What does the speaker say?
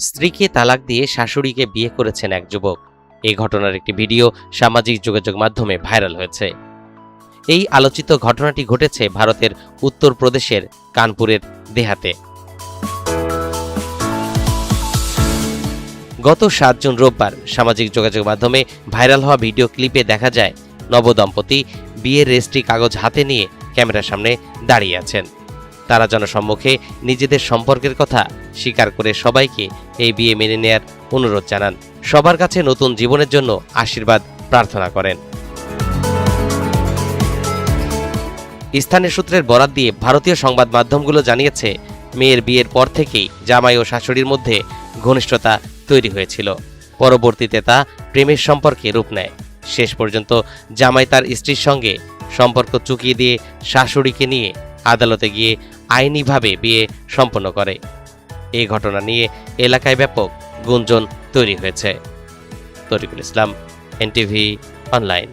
স্ত্রীকে তালাক দিয়ে শাশুড়িকে বিয়ে করেছেন এক যুবক। এই ঘটনার একটি ভিডিও সামাজিক যোগাযোগ মাধ্যমে ভাইরাল হয়েছে। এই আলোচিত ঘটনাটি ঘটেছে ভারতের উত্তরপ্রদেশের কানপুরের দেহাতে। গত 7 জুন রোববার সামাজিক যোগাযোগ মাধ্যমে ভাইরাল হওয়া ভিডিও ক্লিপে দেখা যায় নবদম্পতি বিয়ের রেজিস্ট্রি কাগজ হাতে নিয়ে ক্যামেরার সামনে দাঁড়িয়ে আছেন। তারা জনসম্মুখে নিজেদের সম্পর্কের কথা স্বীকার করে সবাইকে এই বিয়ে মেনে নেয়ার অনুরোধ জানান। সবার কাছে নতুন জীবনের জন্য আশীর্বাদ প্রার্থনা করেন। স্থানীয় সূত্রের বরাত দিয়ে ভারতীয় সংবাদ মাধ্যমগুলো জানিয়েছে, মেয়ের বিয়ের পর থেকেই জামাই ও শাশুড়ির মধ্যে ঘনিষ্ঠতা তৈরি হয়েছিল। পরবর্তীতে তা প্রেমের সম্পর্কে রূপ নেয়। শেষ পর্যন্ত জামাই তার স্ত্রীর সঙ্গে সম্পর্ক চুকিয়ে দিয়ে শাশুড়িকে নিয়ে আদালতে গিয়ে আইনিভাবে বিয়ে সম্পন্ন করে। এই ঘটনা নিয়ে এলাকায় ব্যাপক গুঞ্জন তৈরি হয়েছে। তরিকুল ইসলাম, এনটিভি অনলাইন।